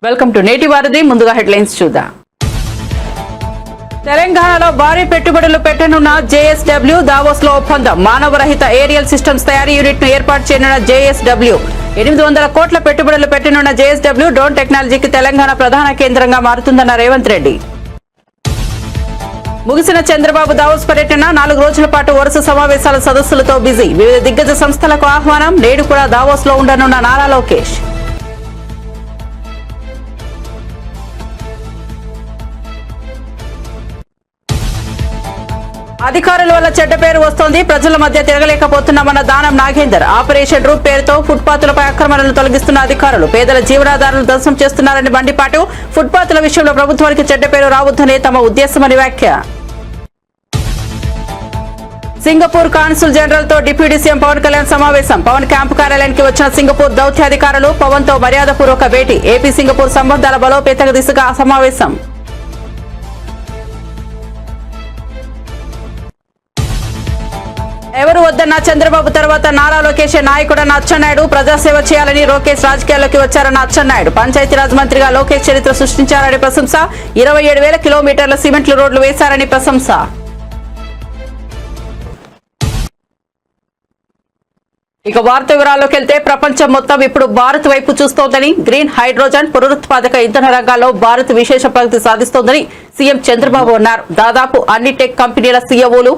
Welcome to నేటి వారధి. ముందుగా హెడ్లైన్స్ చూద్దాం. తెలంగాణలో భారీ పెట్టుబడులు పెట్టనున్న జేఎస్డబ్ల్యూ దావోస్ లో ఒప్పందం. మానవరహిత ఏరియల్ సిస్టమ్స్ తయారీ యూనిట్ ను ఏర్పాటు చేయనున్న జేఎస్డబ్ల్యూ. 800 కోట్ల పెట్టుబడులు పెట్టనున్న జేఎస్డబ్ల్యూ డ్రోన్ టెక్నాలజీకి తెలంగాణ ప్రధాన కేంద్రంగా మారుతుందన్న రేవంత్ రెడ్డి. ముగిసిన చంద్రబాబు దావోస్ పర్యటన 4 రోజుల పాటు వరుస సమావేశాల సదస్సులతో బిజీ. వివిధ దిగ్గజ సంస్థలకు ఆహ్వానం. నేడు కూడా దావోస్ లో ఉండనున్న నారా లోకేష్. అధికారుల వల్ల చెడ్డ పేరు వస్తోంది, ప్రజల మధ్య తిరగలేకపోతున్నామన్న దానం నాగేందర్. ఆపరేషన్ రూప్ పేరుతో ఫుట్పాత్లపై అక్రమాలను తొలగిస్తున్న అధికారులు. పేదల జీవనాధారాలను ధ్వంసం చేస్తున్నారని మండిపాటు. ఫుట్పాత్ల విషయంలో ప్రభుత్వానికి చెడ్డ పేరు రావద్దనే తమ ఉద్దేశమని వ్యాఖ్య. సింగపూర్ కాన్సుల్ జనరల్ తో డిప్యూటీ సీఎం పవన్ కళ్యాణ్ సమావేశం. పవన్ క్యాంపు కార్యాలయానికి వచ్చిన సింగపూర్ దౌత్యాధికారులు పవన్ తో మర్యాదపూర్వక భేటీ. ఏపీ సింగపూర్ సంబంధాల బలోపేత దిశగా సమావేశం. ఎవరు వద్దన్న చంద్రబాబు తర్వాత నారా లోకేష్ నాయకుడన్న అచ్చెన్నాయుడు. ప్రజాసేవ చేయాలని లోకేష్ రాజకీయాల్లోకి వచ్చారన్న అచ్చెన్నాయుడు. పంచాయతీరాజ్ మంత్రిగా లోకేష్ చరిత్ర సృష్టించారని ప్రశంస. 27,000 కిలోమీటర్ల సిమెంట్లు రోడ్లు వేశారని ప్రశంస. ఇక వార్త వివరాల్లోకి వెళ్తే ప్రపంచం మొత్తం ఇప్పుడు భారత్ వైపు చూస్తోందని, గ్రీన్ హైడ్రోజన్ పునరుత్పాదక ఇంధన రంగాల్లో భారత్ విశేష ప్రగతి సాధిస్తోందని సీఎం చంద్రబాబు అన్నారు. దాదాపు అన్ని టెక్ కంపెనీల సీఈఓలు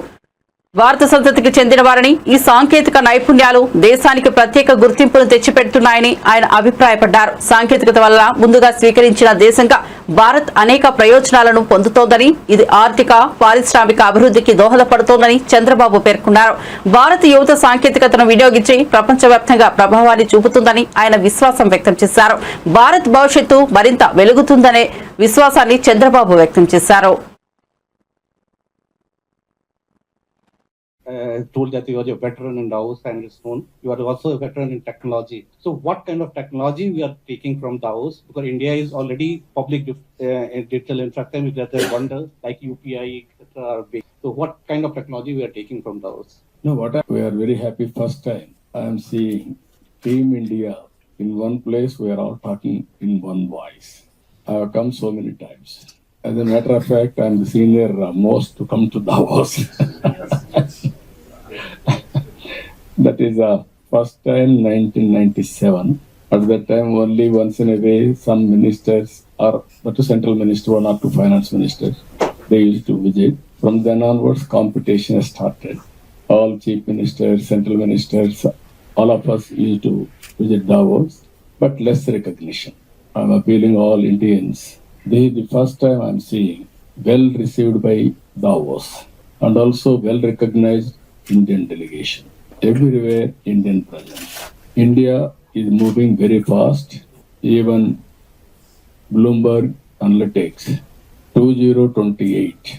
భారత సంతతికి చెందిన వారని, ఈ సాంకేతిక నైపుణ్యాలు దేశానికి ప్రత్యేక గుర్తింపును తెచ్చిపెడుతున్నాయని ఆయన అభిప్రాయపడ్డారు. సాంకేతికత వల్ల ముందుగా స్వీకరించిన దేశంగా భారత్ అనేక ప్రయోజనాలను పొందుతోందని, ఇది ఆర్థిక పారిశ్రామిక అభివృద్ధికి దోహదపడుతోందని చంద్రబాబు పేర్కొన్నారు. భారత యువత సాంకేతికతను వినియోగించి ప్రపంచవ్యాప్తంగా ప్రభావాన్ని చూపుతుందని ఆయన విశ్వాసం వ్యక్తం చేశారు. భారత్ భవిష్యత్తు మరింత వెలుగుతుందనే విశ్వాసాన్ని చంద్రబాబు వ్యక్తం చేశారు. Told that you are a veteran in Davos and it's known. You are also a veteran in technology. So what kind of technology we are taking from Davos? Because India is already public digital infrastructure that is wonder like UPI, etc. are big. So what kind of technology we are taking from Davos? No, we are very happy. First time I am seeing Team India in one place. We are all talking in one voice. I have come so many times. As a matter of fact, I am the senior most to come to Davos. That is first time 1997. At that time only once in a way some ministers or but central minister, 1 or 2 finance ministers, they used to visit. From then onwards competition has started. All chief ministers, central ministers, all of us used to visit Davos, but less recognition. I am appealing all Indians. This is the first time I am seeing well received by Davos and also well recognized Indian delegation. Everywhere Indian presence. India is moving very fast. Even Bloomberg Analytics 2028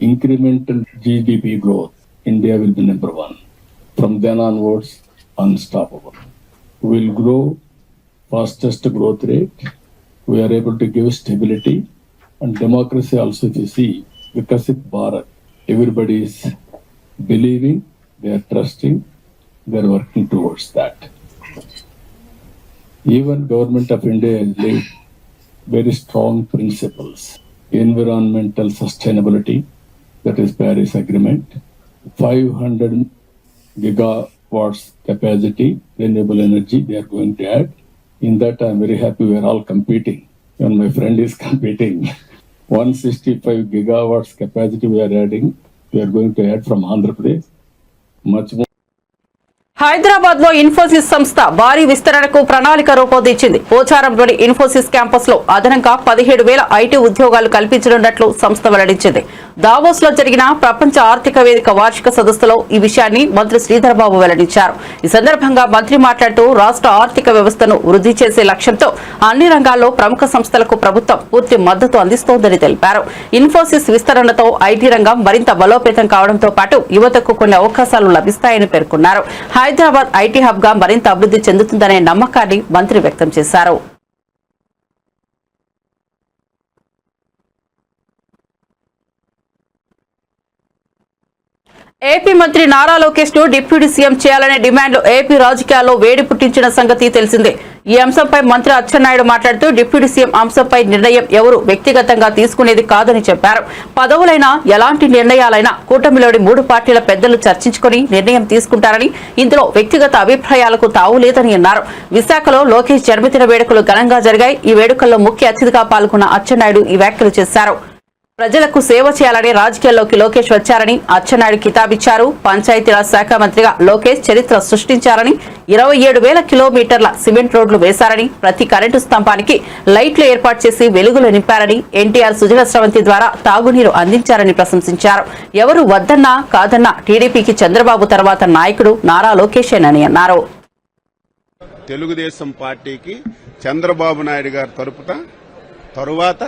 incremental GDP growth. India will be number 1. From then onwards, unstoppable. We will grow fastest growth rate. We are able to give stability and democracy also. If you see, Viksit Bharat, everybody is believing, they are trusting. They are working towards that. Even Government of India has laid very strong principles. Environmental sustainability, that is Paris Agreement, 500 gigawatts capacity, renewable energy they are going to add. In that I am very happy we are all competing. Even my friend is competing. 165 gigawatts capacity we are adding. We are going to add from Andhra Pradesh. Much more. Hyderabad లో ఇన్ఫోసిస్ సంస్థ భారీ విస్తరణకు ప్రణాళిక రూపొందించింది. పోచారంలోని Infosys campus లో అదనంగా 17,000 IT ఉద్యోగాలు కల్పించనున్నట్లు సంస్థ వెల్లడించింది. దావోస్ లో జరిగిన ప్రపంచ ఆర్థిక వేదిక వార్షిక సదస్సులో ఈ విషయాన్ని మంత్రి శ్రీధర్ బాబు వెల్లడించారు. ఈ సందర్భంగా మంత్రి మాట్లాడుతూ రాష్ట్ర ఆర్థిక వ్యవస్థను వృద్ధి చేసే లక్ష్యంతో అన్ని రంగాల్లో ప్రముఖ సంస్థలకు ప్రభుత్వం పూర్తి మద్దతు అందిస్తోందని తెలిపారు. ఇన్ఫోసిస్ విస్తరణతో ఐటీ రంగం మరింత బలోపేతం కావడంతో పాటు యువతకు కొన్ని అవకాశాలు లభిస్తాయని పేర్కొన్నారు. హైదరాబాద్ ఐటీ హబ్ గా మరింత అభివృద్ధి చెందుతుందనే నమ్మకాన్ని మంత్రి వ్యక్తం చేశారు. ఏపీ మంత్రి నారా లోకేష్ ను డిప్యూటీ సీఎం చేయాలనే డిమాండ్లు ఏపీ రాజకీయాల్లో వేడి పుట్టించిన సంగతి తెలిసిందే. ఈ అంశంపై మంత్రి అచ్చెన్నాయుడు మాట్లాడుతూ డిప్యూటీ సీఎం అంశంపై నిర్ణయం ఎవరు వ్యక్తిగతంగా తీసుకునేది కాదని చెప్పారు. పదవులైనా ఎలాంటి నిర్ణయాలైనా కూటమిలోని 3 పార్టీల పెద్దలు చర్చించుకుని నిర్ణయం తీసుకుంటారని, ఇందులో వ్యక్తిగత అభిప్రాయాలకు తావు లేదని అన్నారు. విశాఖలో లోకేష్ జన్మదిన వేడుకలు ఘనంగా జరిగాయి. ఈ వేడుకల్లో ముఖ్య అతిథిగా పాల్గొన్న అచ్చెన్నాయుడు ఈ వ్యాఖ్యలు చేశారు. ప్రజలకు సేవ చేయాలని రాజకీయాల్లోకి లోకేష్ వచ్చారని అచ్చెన్నాయుడు కితాబిచ్చారు. పంచాయతీరాజ్ శాఖ మంత్రిగా లోకేష్ చరిత్ర సృష్టించారని, 27,000 కిలోమీటర్ల సిమెంట్ రోడ్లు వేశారని, ప్రతి కరెంటు స్తంభానికి లైట్లు ఏర్పాటు చేసి వెలుగులు నింపారని, ఎన్టీఆర్ సుజల స్రవంతి ద్వారా తాగునీరు అందించారని ప్రశంసించారు. ఎవరు వద్దన్నా కాదన్నా టీడీపీకి చంద్రబాబు తర్వాత నాయకుడు నారా లోకేషేనని అన్నారు. తెలుగుదేశం పార్టీకి చంద్రబాబు నాయుడు గారు తరువాత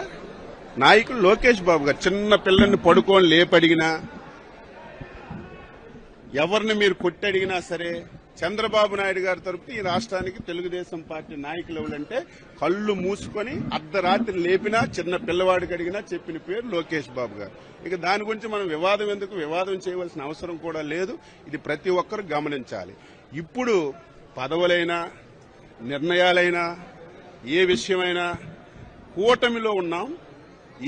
నాయకులు లోకేష్ బాబు గారు. చిన్న పిల్లల్ని పడుకొని లేపడిగినా, ఎవరిని మీరు కొట్టడిగినా సరే చంద్రబాబు నాయుడు గారి తరపున ఈ రాష్ట్రానికి తెలుగుదేశం పార్టీ నాయకులు ఎవరంటే కళ్ళు మూసుకొని అర్ధరాత్రి లేపినా చిన్న పిల్లవాడికి అడిగినా చెప్పిన పేరు లోకేష్ బాబు గారు. ఇక దాని గురించి మనం వివాదం ఎందుకు, వివాదం చేయవలసిన అవసరం కూడా లేదు. ఇది ప్రతి ఒక్కరు గమనించాలి. ఇప్పుడు పదవులైనా నిర్ణయాలైనా ఏ విషయమైనా కూటమిలో ఉన్నాం.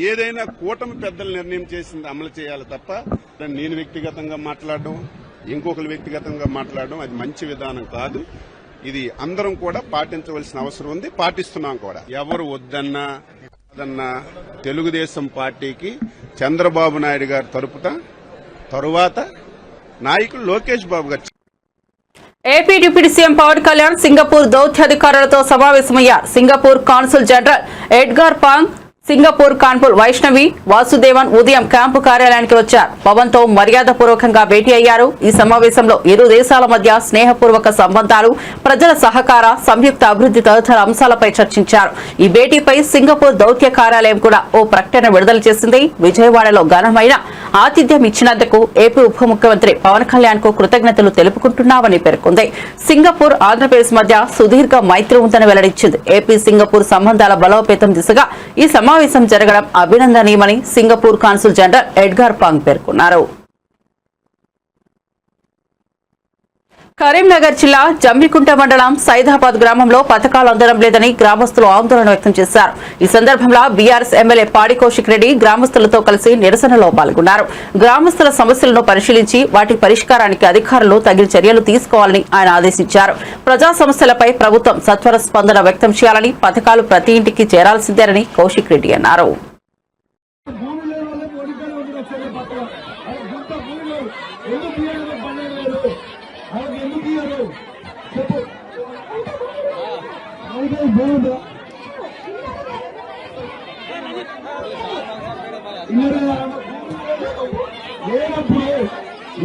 ఏదైనా కూటమి పెద్దలు నిర్ణయం చేసింది అమలు చేయాలి తప్ప నేను వ్యక్తిగతంగా మాట్లాడడం, ఇంకొకరు వ్యక్తిగతంగా మాట్లాడడం అది మంచి విధానం కాదు. ఇది అందరం కూడా పాటించవలసిన అవసరం ఉంది, పాటిస్తున్నాం కూడా. ఎవరు వద్దన్నా తెలుగుదేశం పార్టీకి చంద్రబాబు నాయుడు గారు తరువాత నాయకులు Lokesh Babu garu. AP deputy CM Pawan Kalyan Singapore దౌత్యాధికారులతో సమావేశమయ్యారు. Singapore consul general Edgar Pang, Singapore consul Vaishnavi Vasudevan ఉదయం క్యాంపు కార్యాలయానికి వచ్చారు. పవన్ తో మర్యాదపూర్వకంగా భేటీ అయ్యారు. ఈ సమావేశంలో ఇరు దేశాల మధ్య స్నేహపూర్వక సంబంధాలు, ప్రజల సహకార, సంయుక్త అభివృద్ధి తదితర అంశాలపై చర్చించారు. ఈ భేటీపై సింగపూర్ దౌత్య కార్యాలయం కూడా ఓ ప్రకటన విడుదల చేసింది. విజయవాడలో ఘనమైన ఆతిథ్యం ఇచ్చినందుకు ఏపీ ఉప ముఖ్యమంత్రి పవన్ కళ్యాణ్ కు కృతజ్ఞతలు తెలుపుకుంటున్నామని పేర్కొంది. సింగపూర్ ఆంధ్రప్రదేశ్ మధ్య సుదీర్ఘ మైత్రి ఉందని వెల్లడించింది. ఏపీ సింగపూర్ సంబంధాల బలోపేతం దిశగా ఈ సమావేశం జరగడం అభినందనీయమని Singapore consul general Edgar Pang పేర్కొన్నారు. కరీంనగర్ జిల్లా జమ్మికుంట మండలం సైదాబాద్ గ్రామంలో పథకాలు అందడం లేదని గ్రామస్తులు ఆందోళన వ్యక్తం చేశారు. ఈ సందర్భంగా బీఆర్ఎస్ ఎమ్మెల్యే పాడి కౌశిక్ రెడ్డి గ్రామస్తులతో కలిసి నిరసనలో పాల్గొన్నారు. గ్రామస్తుల సమస్యలను పరిశీలించి వాటి పరిష్కారానికి అధికారులు తగిన చర్యలు తీసుకోవాలని ఆయన ఆదేశించారు. ప్రజా సమస్యలపై ప్రభుత్వం సత్వర స్పందన వ్యక్తం చేయాలని, పథకాలు ప్రతి ఇంటికి చేరాల్సిందేనని కౌశిక్ రెడ్డి అన్నారు.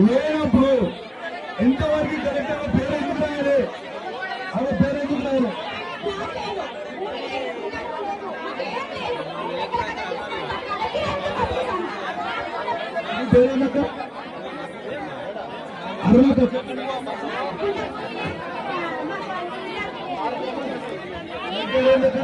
లేనప్పుడు ఎంతవరకు కరెక్ట్గా పేరెందుకున్నాయని అవి పేరెందుకున్నాయని పేరెందుక అర్హత పేరెందుక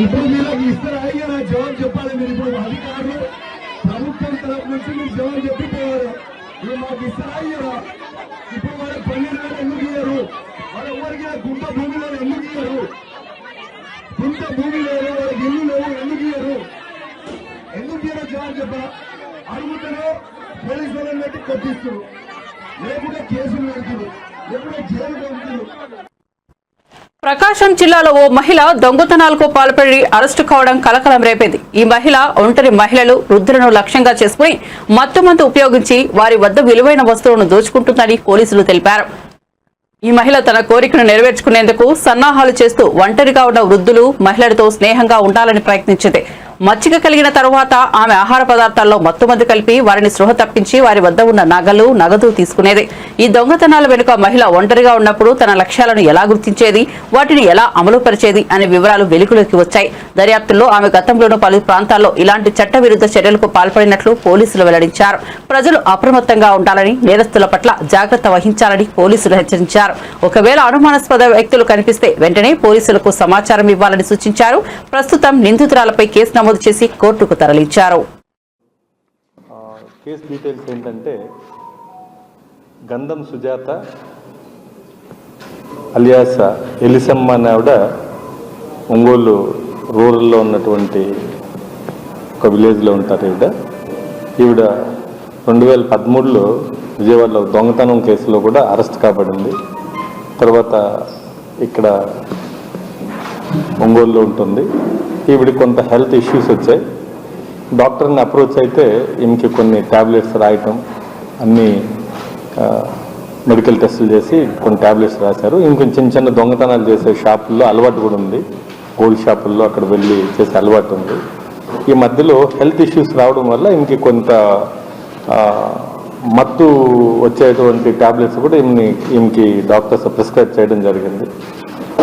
ఇప్పుడు మీరు ఇస్తారా అయ్యారా జవాబు చెప్పాలి. మీరు ఇప్పుడు అధికారులు ప్రభుత్వం తరఫు నుంచి మీరు జవాబు చెప్పిపోయారు. మీరు మాకు ఇస్తారా అయ్యారా? ఇప్పుడు వాళ్ళకి 12,000 ఎందుకు ఇయ్యరు? వాళ్ళు ఎవరికి గుంట భూమిలో ఎందుకు ఇయ్యరు? గుంట భూమి లేదు, వాళ్ళకి ఇల్లు లేవు, ఎందుకు ఇయ్యరు? ఎందుకు ఇయ్యరో జవాబు చెప్పరా? అడుగుతారో పోలీసు వాళ్ళని పెట్టి కొట్టిస్తారు, లేకుంటే కేసులు పెడుతున్నారు, లేకుంటే జైలు పెడుతున్నారు. ప్రకాశం జిల్లాలో ఓ మహిళ దొంగతనాలకు పాల్పడి అరెస్టు కావడం కలకలం రేపింది. ఈ మహిళ ఒంటరి మహిళలు, వృద్ధులను లక్ష్యంగా చేసుకుని మత్తుమందు ఉపయోగించి వారి వద్ద విలువైన వస్తువులను దోచుకుంటుందని పోలీసులు తెలిపారు. ఈ మహిళ తన కోరికను నెరవేర్చుకునేందుకు సన్నాహాలు చేస్తూ ఒంటరిగా ఉన్న వృద్ధులు, మహిళలతో స్నేహంగా ఉండాలని ప్రయత్నించింది. మచ్చిక కలిగిన తరువాత ఆమె ఆహార పదార్థాల్లో మత్తుమందు కలిపి వారిని స్పృహ తప్పించి వారి వద్ద ఉన్న నగలు, నగదు తీసుకునేది. ఈ దొంగతనాల వెనుక మహిళ ఒంటరిగా ఉన్నప్పుడు తన లక్ష్యాలను ఎలా గుర్తించేది, వాటిని ఎలా అమలుపరిచేది అనే వివరాలు వెలుగులోకి వచ్చాయి. దర్యాప్తుల్లో ఆమె గతంలోనూ పలు ప్రాంతాల్లో ఇలాంటి చట్టవిరుద్ధ చర్యలకు పాల్పడినట్లు పోలీసులు వెల్లడించారు. ప్రజలు అప్రమత్తంగా ఉండాలని, నేరస్తుల పట్ల జాగ్రత్త వహించాలని పోలీసులు హెచ్చరించారు. ఒకవేళ అనుమానాస్పద వ్యక్తులు కనిపిస్తే వెంటనే పోలీసులకు సమాచారం ఇవ్వాలని సూచించారు. ప్రస్తుతం నిందితురాలపై కేసు నమోదు చేసి కోర్టుకు తరలించారు. కేసు డీటెయిల్స్ ఏంటంటే, గంధం సుజాత అలియాస్ ఎలిసమ్మ అనే ఆవిడ ఒంగోలు రూరల్లో ఉన్నటువంటి ఒక విలేజ్లో ఉంటారు. ఈవిడ 2013లో విజయవాడలో దొంగతనం కేసులో కూడా అరెస్ట్ కాబడింది. తర్వాత ఇక్కడ ఒంగోలులో ఉంటుంది. ఈవిడికి కొంత హెల్త్ ఇష్యూస్ వచ్చాయి. డాక్టర్ని అప్రోచ్ అయితే ఈమెకి కొన్ని ట్యాబ్లెట్స్ రాయటం, అన్నీ మెడికల్ టెస్టులు చేసి కొన్ని ట్యాబ్లెట్స్ రాశారు. ఇంకొంచెం చిన్న దొంగతనాలు చేసే షాపుల్లో అలవాటు కూడా ఉంది. గోల్డ్ షాపుల్లో అక్కడ వెళ్ళి చేసే అలవాటు ఉంది. ఈ మధ్యలో హెల్త్ ఇష్యూస్ రావడం వల్ల ఈమెకి కొంత మత్తు వచ్చేటువంటి ట్యాబ్లెట్స్ కూడా ఈమెకి డాక్టర్స్ ప్రిస్క్రైబ్ చేయడం జరిగింది.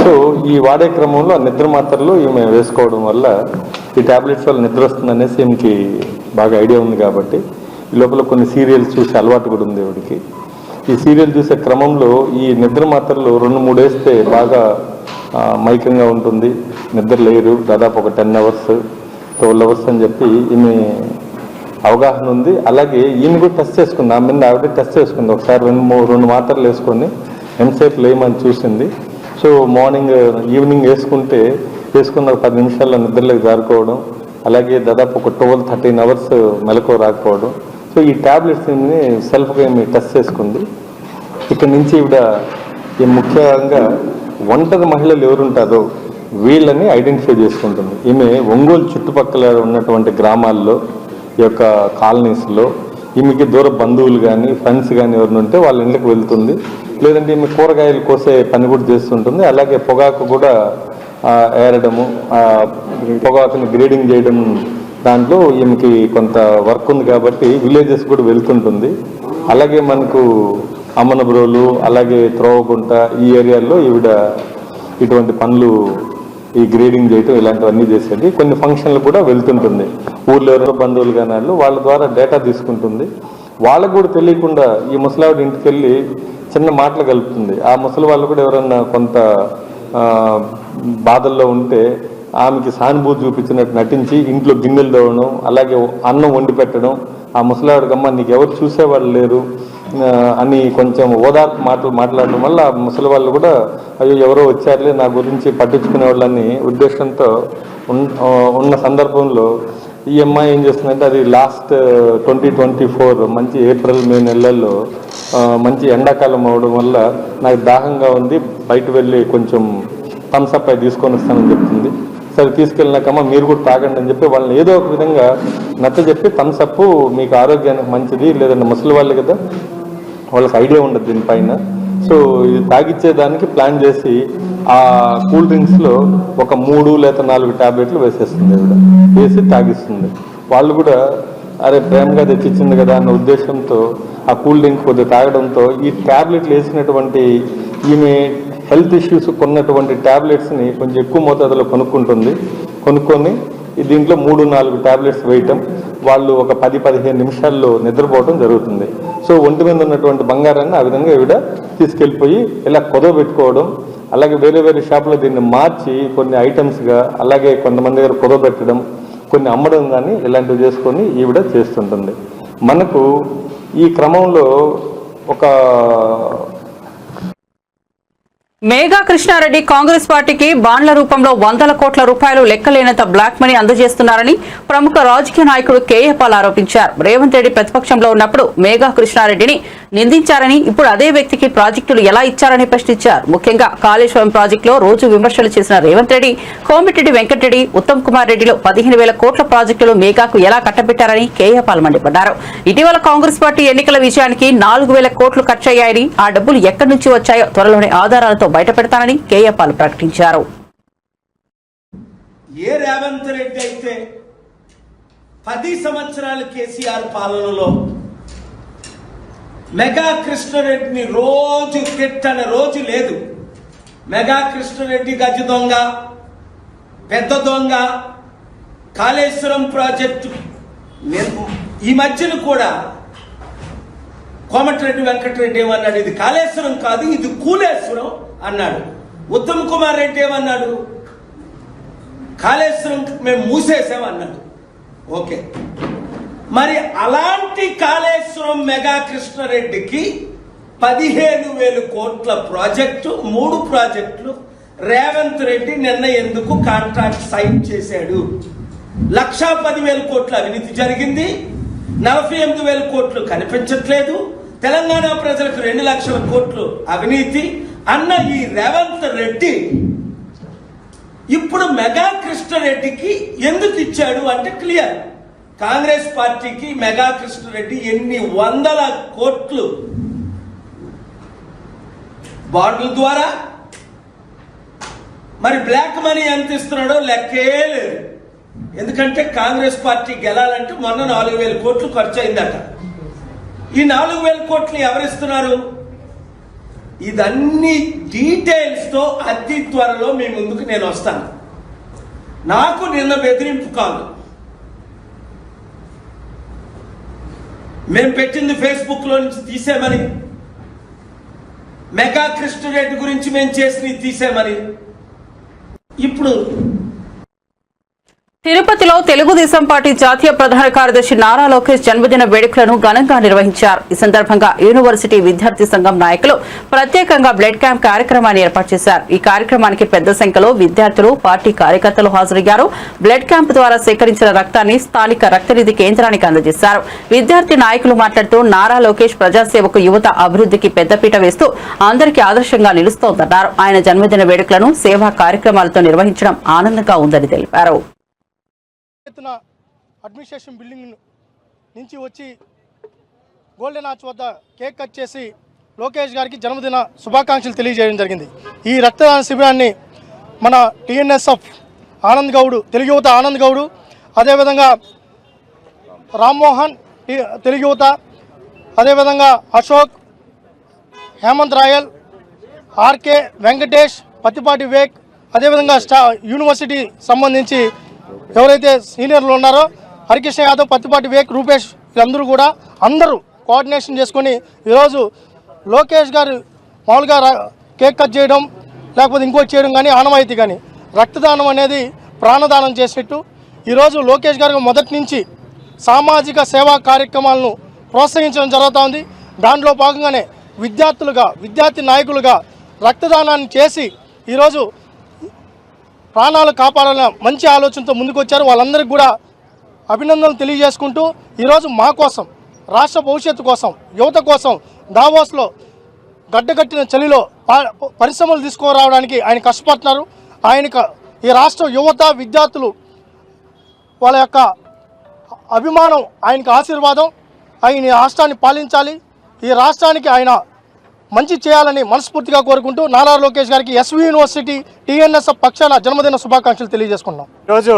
సో ఈ వాడే క్రమంలో నిద్ర మాత్రలు ఈమె వేసుకోవడం వల్ల ఈ ట్యాబ్లెట్స్ వల్ల నిద్ర వస్తుందనేసి ఈమెకి బాగా ఐడియా ఉంది. కాబట్టి ఈ లోపల కొన్ని సీరియల్స్ చూసే అలవాటు కూడా ఉంది ఈవిడికి. ఈ సీరియల్ చూసే క్రమంలో ఈ నిద్ర మాత్రలు 2-3 వేస్తే బాగా మైకంగా ఉంటుంది, నిద్ర లేరు. దాదాపు ఒక 10 hours 12 hours అని చెప్పి ఈమె అవగాహన ఉంది. అలాగే ఈమె కూడా టెస్ట్ చేసుకుంది, ఆ మీద ఆవిడ టెస్ట్ చేసుకుంది. ఒకసారి 2 మాత్రలు వేసుకొని ఎంతసేపు లేమని చూసింది. సో ఈవినింగ్ వేసుకున్న 10 నిమిషాల్లో నిద్రలోకి జారుకోవడం, అలాగే దాదాపు ఒక 12-13 hours మెలకువ రాకపోవడం. సో ఈ ట్యాబ్లెట్స్ని సెల్ఫ్గా ఈమె టెస్ట్ చేసుకుంది. ఇక్కడ నుంచి ఈవిడ ముఖ్యంగా ఒంటరి మహిళలు ఎవరుంటారో వీళ్ళని ఐడెంటిఫై చేసుకుంటుంది. ఈమె ఒంగోలు చుట్టుపక్కల ఉన్నటువంటి గ్రామాల్లో, ఈ యొక్క కాలనీస్లో ఈమెకి దూర బంధువులు కానీ ఫ్రెండ్స్ కానీ ఎవరిని ఉంటే వాళ్ళ ఇళ్ళకి వెళ్తుంది. లేదంటే ఈమె కూరగాయలు కోసే పని కూడా చేస్తుంటుంది. అలాగే పొగాకు కూడా ఏరడము, పొగాకుని గ్రేడింగ్ చేయడం, దాంట్లో ఈమెకి కొంత వర్క్ ఉంది కాబట్టి విలేజెస్ కూడా వెళ్తుంటుంది. అలాగే మనకు అమ్మనబ్రోలు, అలాగే త్రోవగుంట ఈ ఏరియాల్లో ఈవిడ ఇటువంటి పనులు, ఈ గ్రేడింగ్ చేయటం ఇలాంటివన్నీ చేసేది. కొన్ని ఫంక్షన్లు కూడా వెళ్తుంటుంది. ఊర్లో ఎవరో బంధువులు కానీ వాళ్ళ ద్వారా డేటా తీసుకుంటుంది. వాళ్ళకు కూడా తెలియకుండా ఈ ముసలావిడ ఇంటికి వెళ్ళి చిన్న మాటలు కలుపుతుంది. ఆ ముసలి వాళ్ళు కూడా ఎవరన్నా కొంత బాధల్లో ఉంటే ఆమెకి సానుభూతి చూపించినట్టు నటించి ఇంట్లో గిన్నెలు తోవడం, అలాగే అన్నం వండి పెట్టడం. ఆ ముసలావిడకమ్మ నీకు ఎవరు చూసేవాళ్ళు లేరు అని కొంచెం ఓదార్పు మాట్లాడడం వల్ల ఆ ముసలి వాళ్ళు కూడా అయ్యో ఎవరో వచ్చారులే నా గురించి పట్టించుకునే వాళ్ళని ఉద్దేశంతో ఉన్న సందర్భంలో ఈ అమ్మాయి ఏం చేస్తుందంటే, అది లాస్ట్ 2024 మంచి ఏప్రిల్ మే నెలల్లో మంచి ఎండాకాలం అవడం వల్ల నాకు దాహంగా ఉంది, బయట వెళ్ళి కొంచెం థమ్స్అప్ అయి తీసుకొని వస్తానని చెప్తుంది. సరే తీసుకెళ్ళినాకమ్మా మీరు కూడా తాగండి అని చెప్పి వాళ్ళని ఏదో ఒక విధంగా నచ్చజెప్పి థమ్స్అప్ మీకు ఆరోగ్యానికి మంచిది, లేదంటే ముసలి వాళ్ళు కదా వాళ్ళకి ఐడియా ఉండదు దీనిపైన. సో ఇది తాగిచ్చేదానికి ప్లాన్ చేసి ఆ కూల్ డ్రింక్స్లో ఒక 3 లేదా 4 ట్యాబ్లెట్లు వేసేస్తుంది. వేసి తాగిస్తుంది. వాళ్ళు కూడా అరే ప్రేమగా తెచ్చిచ్చింది కదా అన్న ఉద్దేశంతో ఆ కూల్ డ్రింక్ కొద్దిగా తాగడంతో ఈ ట్యాబ్లెట్లు వేసినటువంటి ఈమె హెల్త్ ఇష్యూస్ కొన్నటువంటి ట్యాబ్లెట్స్ని కొంచెం ఎక్కువ మోతాదులో కొనుక్కొని దీంట్లో 3-4 ట్యాబ్లెట్స్ వేయటం, వాళ్ళు ఒక 10-15 నిమిషాల్లో నిద్రపోవడం జరుగుతుంది. సో ఒంటి మీద ఉన్నటువంటి బంగారాన్ని ఆ విధంగా ఈవిడ తీసుకెళ్ళిపోయి ఇలా కుదవబెట్టుకోవడం, అలాగే వేరే వేరే షాపులో దీన్ని మార్చి కొన్ని ఐటమ్స్గా, అలాగే కొంతమంది దగ్గర కుదవబెట్టడం, కొన్ని అమ్మడం కానీ ఇలాంటివి చేసుకొని ఈవిడ చేస్తుంటుంది. మనకు ఈ క్రమంలో ఒక మేఘా కృష్ణారెడ్డి కాంగ్రెస్ పార్టీకి బాండ్ల రూపంలో 100 కోట్ల రూపాయలు లెక్కలేనంత బ్లాక్ మనీ అందజేస్తున్నారని ప్రముఖ రాజకీయ నాయకుడు కేఏ పాల్ ఆరోపించారు. రేవంత్ రెడ్డి ప్రతిపక్షంలో ఉన్నప్పుడు మేఘా కృష్ణారెడ్డిని నిందించారని, ఇప్పుడు అదే వ్యక్తికి ప్రాజెక్టులు ఎలా ఇచ్చారని ప్రశ్నించారు. ముఖ్యంగా కాళేశ్వరం ప్రాజెక్టులో రోజు విమర్శలు చేసిన రేవంత్ రెడ్డి, కోమిటిరెడ్డి వెంకటరెడ్డి, ఉత్తమ్ కుమార్ రెడ్డిలో 15,000 కోట్ల ప్రాజెక్టులు మేఘాకు ఎలా కట్టబెట్టారని కేఏ పాల్ మండిపడ్డారు. ఇటీవల కాంగ్రెస్ పార్టీ ఎన్నికల విజయానికి 4,000 కోట్లు ఖర్చయ్యాయని, ఆ డబ్బులు ఎక్కడి నుంచి వచ్చాయో త్వరలోనే ఆధారాలతో బయటపెడతానని కేఏ పాల్ ప్రకటించారు. ఏ రేవంత్ రెడ్డి అయితే 10 సంవత్సరాల కేసీఆర్ పాలనలో మెగా కృష్ణారెడ్డిని రోజు తిట్టని రోజు లేదు. మెగా కృష్ణారెడ్డి గజ దొంగ, పెద్ద దొంగ, కాళేశ్వరం ప్రాజెక్టు ఈ మధ్యన కూడా కోమటిరెడ్డి వెంకటరెడ్డి ఏమన్నాడు, ఇది కాళేశ్వరం కాదు ఇది కూలేశ్వరం అన్నాడు. ఉత్తమ్ కుమార్ రెడ్డి ఏమన్నాడు, కాళేశ్వరం మేము మూసేసామన్నాడు. ఓకే, మరి అలాంటి కాళేశ్వరం మెగా కృష్ణారెడ్డికి 15,000 కోట్ల ప్రాజెక్టు, 3 ప్రాజెక్టులు రేవంత్ రెడ్డి నిన్న ఎందుకు కాంట్రాక్ట్ సైన్ చేశాడు? 1,10,000 కోట్ల అవినీతి జరిగింది, 48,000 కోట్లు కనిపించట్లేదు. తెలంగాణ ప్రజలకు 2 లక్షల కోట్లు అవినీతి అన్న ఈ రేవంత్ రెడ్డి ఇప్పుడు మెగా కృష్ణారెడ్డికి ఎందుకు ఇచ్చాడు అంటే క్లియర్. కాంగ్రెస్ పార్టీకి మెగా కృష్ణారెడ్డి ఎన్ని వందల కోట్లు బాండ్ల ద్వారా, మరి బ్లాక్ మనీ ఎంత ఇస్తున్నాడో లెక్కే లేదు. ఎందుకంటే కాంగ్రెస్ పార్టీ గెలాలంటే మొన్న 4,000 కోట్లు ఖర్చు అయిందట. ఈ 4,000 కోట్లు ఎవరిస్తున్నారు? ఇదన్నీ డీటెయిల్స్ తో అతి త్వరలో మీ ముందుకు నేను వస్తాను. నాకు నిన్న బెదిరింపు కాదు, మేము పెట్టింది ఫేస్బుక్ లో నుంచి తీసేమని, మెగా కృష్ణారెడ్డి గురించి మేము చేసినవి తీసేమని. ఇప్పుడు తిరుపతిలో తెలుగుదేశం పార్టీ జాతీయ ప్రధాన కార్యదర్శి నారా లోకేష్ జన్మదిన వేడుకలను ఘనంగా నిర్వహించారు. ఈ సందర్భంగా యూనివర్సిటీ విద్యార్థి సంఘం నాయకులు ప్రత్యేకంగా బ్లడ్ క్యాంప్ కార్యక్రమాన్ని ఏర్పాటు చేశారు. ఈ కార్యక్రమానికి పెద్ద సంఖ్యలో విద్యార్థులు, పార్టీ కార్యకర్తలు హాజరయ్యారు. బ్లడ్ క్యాంప్ ద్వారా సేకరించిన రక్తాన్ని స్థానిక రక్తనిధి కేంద్రానికి అందజేశారు. విద్యార్థి నాయకులు మాట్లాడుతూ నారా లోకేష్ ప్రజాసేవకు, యువత అభివృద్ధికి పెద్దపీట వేస్తూ అందరికీ ఆదర్శంగా నిలుస్తోందన్నారు. ఆయన జన్మదిన వేడుకలను సేవా కార్యక్రమాలతో నిర్వహించడం ఆనందంగా ఉందని తెలిపారు. అడ్మినిస్ట్రేషన్ బిల్డింగ్ నుంచి వచ్చి గోల్డెన్ ఆర్చ్ వద్ద కేక్ కట్ చేసి లోకేష్ గారికి జన్మదిన శుభాకాంక్షలు తెలియజేయడం జరిగింది. ఈ రక్తదాన శిబిరాన్ని మన టీఎన్ఎస్ఎఫ్ ఆనంద్ గౌడ్, తెలుగు యువత ఆనంద్ గౌడ్, అదేవిధంగా రామ్మోహన్ తెలుగు యువత, అదేవిధంగా అశోక్, హేమంత్ రాయల్, ఆర్కే వెంకటేష్, పత్తిపాటి వివేక్, అదేవిధంగా యూనివర్సిటీ సంబంధించి ఎవరైతే సీనియర్లు ఉన్నారో హరికృష్ణ యాదవ్, పత్తిపాటి వివేక్, రూపేష్, వీళ్ళందరూ కూడా అందరూ కోఆర్డినేషన్ చేసుకొని ఈరోజు లోకేష్ గారు మామూలుగా కేక్ కట్ చేయడం లేకపోతే ఇంకోటి చేయడం కానీ ఆనవాయితీ కానీ, రక్తదానం అనేది ప్రాణదానం చేసేట్టు ఈరోజు లోకేష్ గారు మొదటి నుంచి సామాజిక సేవా కార్యక్రమాలను ప్రోత్సహించడం జరుగుతోంది. దాంట్లో భాగంగానే విద్యార్థి నాయకులుగా రక్తదానాన్ని చేసి ఈరోజు ప్రాణాలు కాపాడాలన్న మంచి ఆలోచనతో ముందుకొచ్చారు. వాళ్ళందరికీ కూడా అభినందనలు తెలియజేసుకుంటూ ఈరోజు మా కోసం, రాష్ట్ర భవిష్యత్తు కోసం, యువత కోసం దావోస్లో గడ్డగట్టిన చలిలో పరిశ్రమలు తీసుకురావడానికి ఆయన కష్టపడుతున్నారు. ఆయనకు ఈ రాష్ట్ర యువత, విద్యార్థులు వాళ్ళ యొక్క అభిమానం, ఆయనకు ఆశీర్వాదం. ఆయన ఈ రాష్ట్రాన్ని పాలించాలి, ఈ రాష్ట్రానికి ఆయన మంచి చేయాలని మనస్ఫూర్తిగా కోరుకుంటూ నారా లోకేష్ గారికి ఎస్వి యూనివర్సిటీ టీఎన్ఎస్ఎఫ్ పక్షాన జన్మదిన శుభాకాంక్షలు తెలియజేసుకున్నాం. ఈరోజు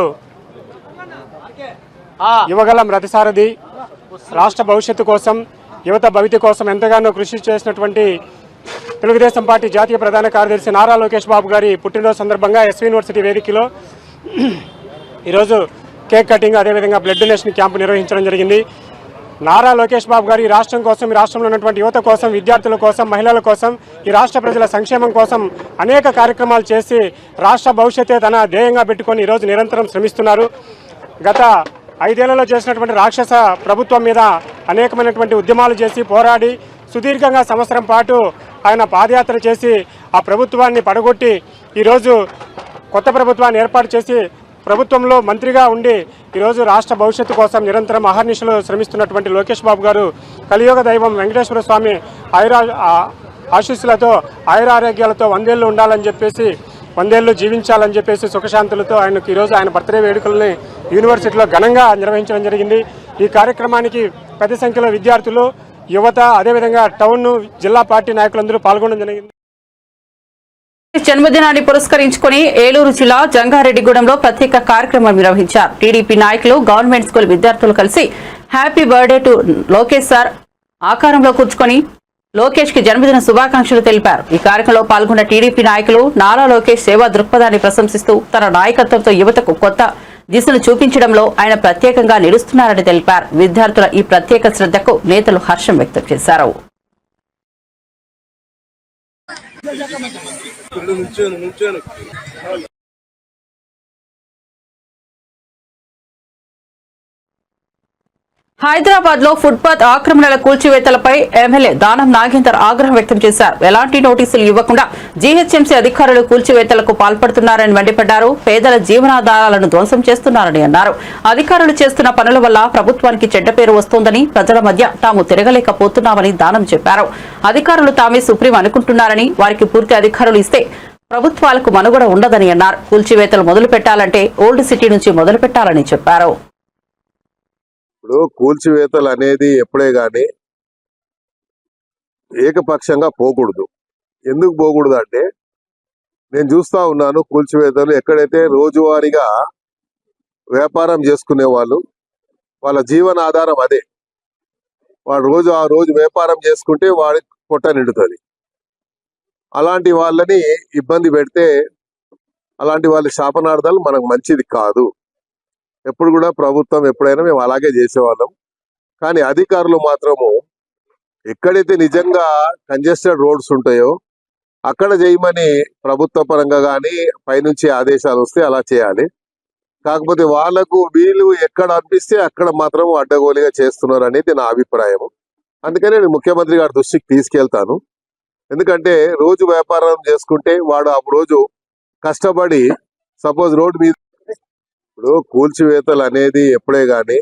యువగలం రథసారథి, రాష్ట్ర భవిష్యత్తు కోసం, యువత భవిత కోసం ఎంతగానో కృషి చేసినటువంటి తెలుగుదేశం పార్టీ జాతీయ ప్రధాన కార్యదర్శి నారా లోకేష్ బాబు గారి పుట్టినరోజు సందర్భంగా ఎస్వి యూనివర్సిటీ వేదికలో ఈరోజు కేక్ కటింగ్, అదేవిధంగా బ్లడ్ డొనేషన్ క్యాంపు నిర్వహించడం జరిగింది. నారా లోకేష్ బాబు గారు ఈ రాష్ట్రం కోసం, ఈ రాష్ట్రంలో ఉన్నటువంటి యువత కోసం, విద్యార్థుల కోసం, మహిళల కోసం, ఈ రాష్ట్ర ప్రజల సంక్షేమం కోసం అనేక కార్యక్రమాలు చేసి రాష్ట్ర భవిష్యత్తే తన ధ్యేయంగా పెట్టుకొని ఈరోజు నిరంతరం శ్రమిస్తున్నారు. గత 5 ఏళ్లలో చేసినటువంటి రాక్షస ప్రభుత్వం మీద అనేకమైనటువంటి ఉద్యమాలు చేసి పోరాడి సుదీర్ఘంగా సంవత్సరం పాటు ఆయన పాదయాత్ర చేసి ఆ ప్రభుత్వాన్ని పడగొట్టి ఈరోజు కొత్త ప్రభుత్వాన్ని ఏర్పాటు చేసి ప్రభుత్వంలో మంత్రిగా ఉండి ఈరోజు రాష్ట్ర భవిష్యత్తు కోసం నిరంతరం అహర్నిశలు శ్రమిస్తున్నటువంటి లోకేష్ బాబు గారు కలియుగ దైవం వెంకటేశ్వర స్వామి ఆశీస్సులతో ఆయురారోగ్యాలతో 100 ఏళ్ళు ఉండాలని చెప్పేసి, 100 ఏళ్ళు జీవించాలని చెప్పేసి సుఖశాంతులతో ఆయనకు ఈరోజు ఆయన బర్త్డే వేడుకల్ని యూనివర్సిటీలో ఘనంగా నిర్వహించడం జరిగింది. ఈ కార్యక్రమానికి పెద్ద సంఖ్యలో విద్యార్థులు, యువత, అదేవిధంగా టౌన్, జిల్లా పార్టీ నాయకులందరూ పాల్గొనడం జరిగింది. జన్మదినాన్ని పురస్కరించుకుని ఏలూరు జిల్లా జంగారెడ్డిగూడెంలో ప్రత్యేక కార్యక్రమం నిర్వహించారు. టీడీపీ నాయకులు, గవర్నమెంట్ స్కూల్ విద్యార్థులు కలిసి happy birthday to Lokesh sir ఆకారంలో కూర్చుకొని లోకేష్ కి జన్మదిన శుభాకాంక్షలు తెలిపారు. ఈ కార్యక్రమంలో పాల్గొన్న టీడీపీ నాయకులు నారా లోకేష్ సేవా దృక్పథాన్ని ప్రశంసిస్తూ తన నాయకత్వంతో యువతకు కొత్త దిశను చూపించడంలో ఆయన ప్రత్యేకంగా నిలుస్తున్నారని తెలిపారు. విద్యార్థుల ఈ ప్రత్యేక శ్రద్ధకు నేతలు హర్షం వ్యక్తం చేశారు. హైదరాబాద్ లో ఫుట్పాత్ ఆక్రమణల కూల్చివేతలపై ఎమ్మెల్యే దానం నాగేందర్ ఆగ్రహం వ్యక్తం చేశారు. ఎలాంటి నోటీసులు ఇవ్వకుండా జీహెచ్ఎంసీ అధికారులు కూల్చివేతలకు పాల్పడుతున్నారని మండిపడ్డారు. పేదల జీవనాధారాలను ధ్వంసం చేస్తున్నారని అన్నారు. అధికారులు చేస్తున్న పనుల వల్ల ప్రభుత్వానికి చెడ్డ పేరు వస్తోందని, ప్రజల మధ్య తాము తిరగలేకపోతున్నామని దానం చెప్పారు. అధికారులు తామే సుప్రీం అనుకుంటున్నారని, వారికి పూర్తి అధికారులు ఇస్తే ప్రభుత్వాలకు మనుగడ ఉండదని అన్నారు. కూల్చివేతలు మొదలు పెట్టాలంటే ఓల్డ్ సిటీ నుంచి మొదలు పెట్టాలని చెప్పారు. ఇప్పుడు కూల్చివేతలు అనేది ఎప్పుడే గాని ఏకపక్షంగా పోకూడదు. ఎందుకు పోకూడదు అంటే, నేను చూస్తా ఉన్నాను కూల్చివేతలు ఎక్కడైతే రోజువారీగా వ్యాపారం చేసుకునే వాళ్ళు, వాళ్ళ జీవన ఆధారం అదే. వాడు ఆ రోజు వ్యాపారం చేసుకుంటే వాడికి పొట్ట నిండుతుంది. అలాంటి వాళ్ళని ఇబ్బంది పెడితే, అలాంటి వాళ్ళ శాపనార్థాలు మనకు మంచిది కాదు. ఎప్పుడు కూడా ప్రభుత్వం ఎప్పుడైనా మేము అలాగే చేసేవాళ్ళం. కానీ అధికారులు మాత్రము ఎక్కడైతే నిజంగా కంజెస్టెడ్ రోడ్స్ ఉంటాయో అక్కడ చేయమని ప్రభుత్వ పరంగా కానీ పైనుంచి ఆదేశాలు వస్తే అలా చేయాలి. కాకపోతే వాళ్లకు వీలు ఎక్కడ అనిపిస్తే అక్కడ మాత్రం అడ్డగోలుగా చేస్తున్నారు అనేది నా అభిప్రాయం. అందుకని నేను ముఖ్యమంత్రి గారి దృష్టికి తీసుకెళ్తాను. ఎందుకంటే రోజు వ్యాపారం చేసుకుంటే వాడు ఆ రోజు కష్టపడి సపోజ్ రోడ్డు మీద ఇప్పుడు కూల్చివేతలు అనేది ఎప్పుడే గాని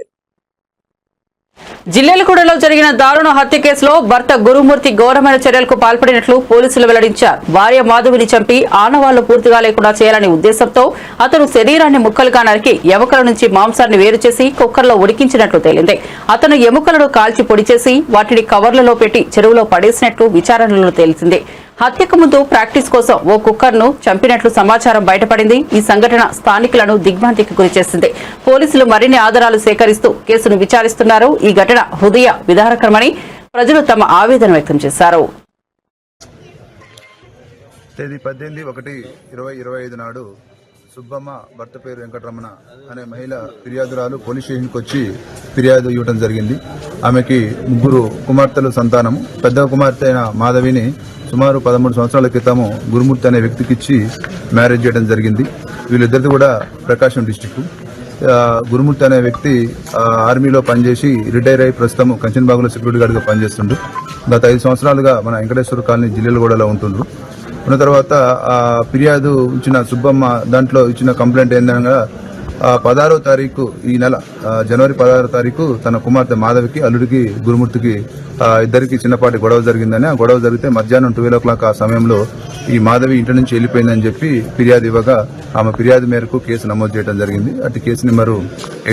జిల్లెలగూడలో జరిగిన దారుణ హత్య కేసులో భర్త గురుమూర్తి ఘోరమైన చర్యలకు పాల్పడినట్లు పోలీసులు వెల్లడించారు. భార్య మాధవిని చంపి ఆనవాళ్లు పూర్తిగా లేకుండా చేయాలనే ఉద్దేశంతో అతను శరీరాన్ని ముక్కలుగా నరికి ఎముకల నుంచి మాంసాన్ని వేరు చేసి కుక్కర్లో ఉడికించినట్లు తేలింది. అతను ఎముకలను కాల్చి పొడి చేసి వాటిని కవర్లలో పెట్టి చెరువులో పడేసినట్లు విచారణలో తెలిసింది. హత్యకు ముందు ప్రాక్టీస్ కోసం ఓ కుక్కర్ను చంపినట్లు సమాచారం బయటపడింది. ఈ సంఘటన స్థానికులను దిగ్భ్రాంతికి గురిచేసింది. పోలీసులు మరిన్ని ఆధారాలు సేకరిస్తూ కేసును విచారిస్తున్నారు. ఈ ఘటన హృదయ విదారకరమని ప్రజలు తమ ఆవేదన వ్యక్తం చేశారు. తేదీ 18/1/2025 నాడు సుబ్బమ్మ భర్త పేరు వెంకటరమణ అనే మహిళ ఫిర్యాదురాలు పోలీస్ స్టేషన్కి వచ్చి ఫిర్యాదు ఇవ్వడం జరిగింది. ఆమెకి 3 కుమార్తెలు సంతానము. పెద్ద కుమార్తె అయిన మాధవిని సుమారు 13 సంవత్సరాల క్రితము గురుమూర్తి అనే వ్యక్తికి ఇచ్చి మ్యారేజ్ చేయడం జరిగింది. వీళ్ళిద్దరిది కూడా ప్రకాశం డిస్టిక్. గురుమూర్తి అనే వ్యక్తి ఆర్మీలో పనిచేసి రిటైర్ అయి ప్రస్తుతం కంచన్బాగులో సెక్యూరిటీ గార్డ్గా పనిచేస్తుండ్రు. గత 5 సంవత్సరాలుగా మన వెంకటేశ్వర కాలనీ జిల్లెలగూడలో ఉంటుండ్రు. ఉన్న తర్వాత ఫిర్యాదు ఇచ్చిన సుబ్బమ్మ దాంట్లో ఇచ్చిన కంప్లైంట్ ఏందనగా 16వ తారీఖు ఈ నెల జనవరి 16వ తారీఖు తన కుమార్తె మాధవికి అల్లుడికి గురుమూర్తికి ఇద్దరికి చిన్నపాటి గొడవ జరిగిందని, ఆ గొడవ జరిగితే మధ్యాహ్నం 12 o'clock ఆ సమయంలో ఈ మాధవి ఇంటి నుంచి వెళ్ళిపోయిందని చెప్పి ఫిర్యాదు ఇవ్వగా ఆమె ఫిర్యాదు మేరకు కేసు నమోదు చేయడం జరిగింది. అటు కేసు నెంబరు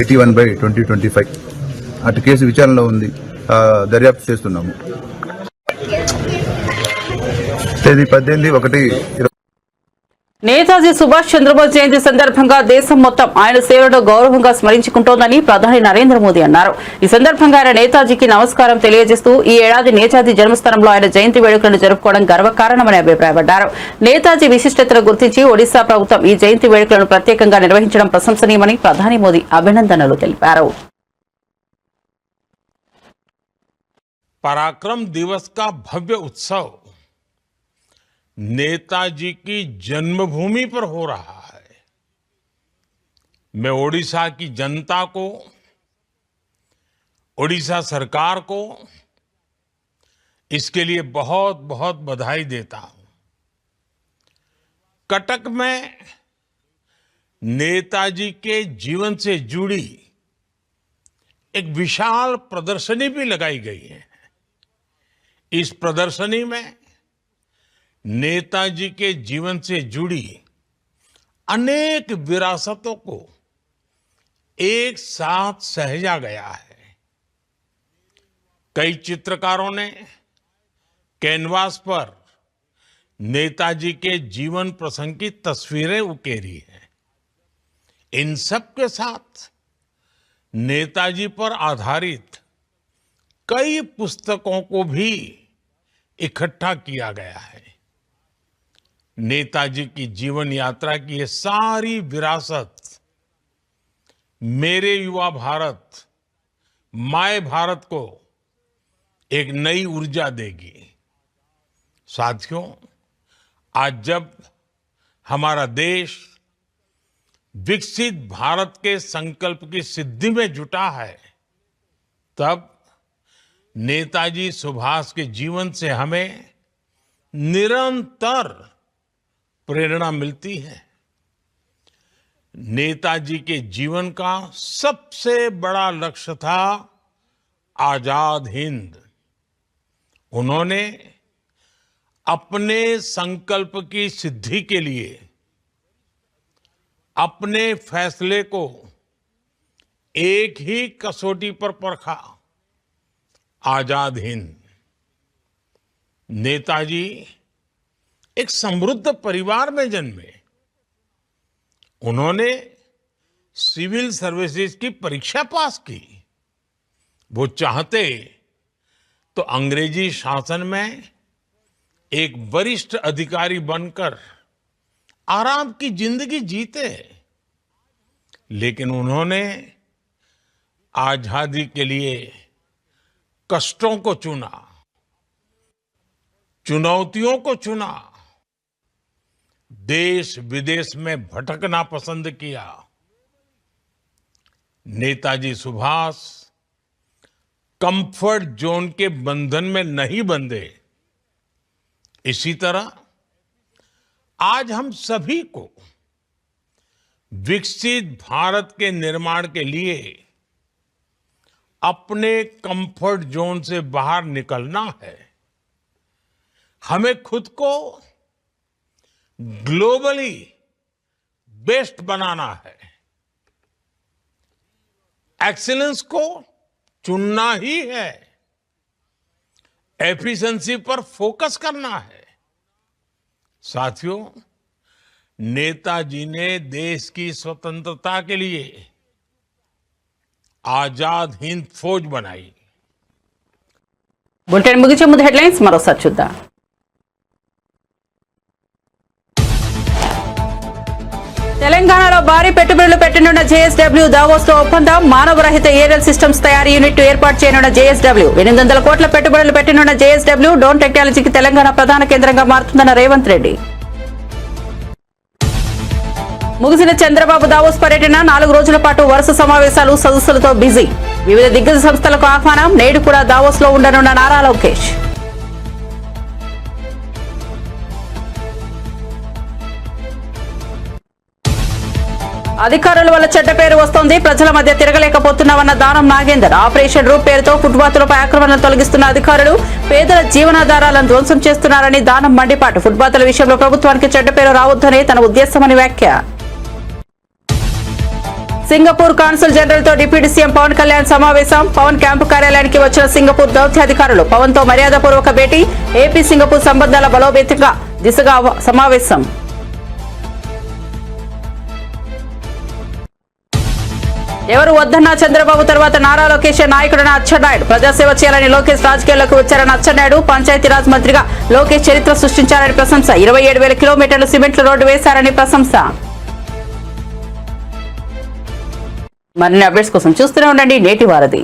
81/2025. అటు కేసు విచారణలో ఉంది, దర్యాప్తు చేస్తున్నాము. తేదీ 18/1/2025. నేతాజీ సుభాష్ చంద్రబోస్ జయంతి సందర్భంగా దేశం మొత్తం ఆయన సేవలను గౌరవంగా స్మరించుకుంటోందని ప్రధాని నరేంద్ర మోదీ అన్నారు. ఈ సందర్భంగా ఆయన నేతాజీకి నమస్కారం తెలియజేస్తూ ఈ ఏడాది నేతాజీ జన్మస్థానంలో ఆయన జయంతి వేడుకలను జరుపుకోవడం గర్వకారణమని అభిప్రాయపడ్డారు. నేతాజీ విశిష్టతను గుర్తించి ఒడిశా ప్రభుత్వం ఈ జయంతి వేడుకలను ప్రత్యేకంగా నిర్వహించడం ప్రశంసనీయమని ప్రధాని మోదీ అభినందనలు తెలిపారు. पराक्रम दिवस का भव्य उत्सव नेताजी की जन्मभूमि पर हो रहा है। मैं ओडिशा की जनता को, ओडिशा सरकार को इसके लिए बहुत बहुत बधाई देता हूं। कटक में नेताजी के जीवन से जुड़ी एक विशाल प्रदर्शनी भी लगाई गई है। इस प्रदर्शनी में नेताजी के जीवन से जुड़ी अनेक विरासतों को एक साथ सहेजा गया है। कई चित्रकारों ने कैनवास पर नेताजी के जीवन प्रसंग की तस्वीरें उकेरी हैं। इन सब के साथ नेताजी पर आधारित कई पुस्तकों को भी इकट्ठा किया गया है। नेताजी की जीवन यात्रा की ये सारी विरासत मेरे युवा भारत, माय भारत को एक नई ऊर्जा देगी। साथियों, आज जब हमारा देश विकसित भारत के संकल्प की सिद्धि में जुटा है, तब नेताजी सुभाष के जीवन से हमें निरंतर प्रेरणा मिलती है। नेताजी के जीवन का सबसे बड़ा लक्ष्य था आजाद हिंद। उन्होंने अपने संकल्प की सिद्धि के लिए अपने फैसले को एक ही कसौटी पर परखा, आजाद हिंद। नेताजी एक समृद्ध परिवार में जन्मे। उन्होंने सिविल सर्विसेज की परीक्षा पास की। वो चाहते तो अंग्रेजी शासन में एक वरिष्ठ अधिकारी बनकर आराम की जिंदगी जीते, लेकिन उन्होंने आजादी के लिए कष्टों को चुना, चुनौतियों को चुना, देश विदेश में भटकना पसंद किया। नेताजी सुभाष कंफर्ट जोन के बंधन में नहीं बंधे। इसी तरह आज हम सभी को विकसित भारत के निर्माण के लिए अपने कंफर्ट जोन से बाहर निकलना है। हमें खुद को ग्लोबली बेस्ट बनाना है। एक्सीलेंस को चुनना ही है। एफिशिएंसी पर फोकस करना है। साथियों, नेताजी ने देश की स्वतंत्रता के लिए आजाद हिंद फौज बनाई। బులెటిన్ ముగించే ముందు హెడ్లైన్స్ మరోసారి చూద్దాం. తెలంగాణలో భారీ పెట్టుబడులు పెట్టనున్న జేఎస్డబ్ల్యూ దావోస్ లో ఒప్పందం. మానవరహిత ఏరియల్ సిస్టమ్స్ తయారీ యూనిట్ ఏర్పాటు చేయనున్న జేఎస్డబ్ల్యూ. 800 కోట్ల పెట్టుబడులు పెట్టనున్న జేఎస్డబ్ల్యూ డ్రోన్ టెక్నాలజీకి తెలంగాణ ప్రధాన కేంద్రంగా మారుతుందన్న రేవంత్ రెడ్డి. ముగిసిన చంద్రబాబు దావోస్ పర్యటన 4 రోజుల పాటు వరుస సమావేశాలు, సదస్సులతో బిజీ. వివిధ దిగ్గజ సంస్థలకు ఆహ్వానం. నేడు కూడా దావోస్ లో ఉండనున్న నారా లోకేష్. అధికారుల వల్ల చెడ్డ పేరు వస్తోంది, ప్రజల మధ్య తిరగలేకపోతున్నామన్న దానం నాగేందర్. ఆపరేషన్ రూప్ పేరుతో ఫుట్పాత్లపై ఆక్రమణలు తొలగిస్తున్న అధికారులు పేదల జీవనాధారాలను ధ్వంసం చేస్తున్నారని దానం మండిపాటు. ఫుట్పాత్ల విషయంలో ప్రభుత్వానికి చెడ్డ పేరు రావద్దనే తన ఉద్దేశమని వ్యాఖ్య. సింగపూర్ కాన్సుల్ జనరల్ తో డిప్యూటీ సీఎం పవన్ కళ్యాణ్ సమావేశం. పవన్ క్యాంపు కార్యాలయానికి వచ్చిన సింగపూర్ దౌత్యాధికారులు పవన్ తో మర్యాదపూర్వక భేటీ. ఏపీ సింగపూర్ సంబంధాల బలోపేతంగా దిశగా సమావేశం. ఎవరు వద్దన్నా చంద్రబాబు తర్వాత నారా లోకేష్ నాయకుడైన అచ్చెన్నాయుడు. ప్రజాసేవ చేయాలని లోకేష్ రాజకీయాల్లోకి వచ్చారని అచ్చెన్నాయుడు. పంచాయతీరాజ్ మంత్రిగా లోకేష్ చరిత్ర సృష్టించారని ప్రశంస. 27,000 కిలోమీటర్లు సిమెంట్ల రోడ్డు వేశారని ప్రశంస. మరిన్ని అప్డేట్స్ కోసం చూస్తూనే ఉండండి నేటి వారధి.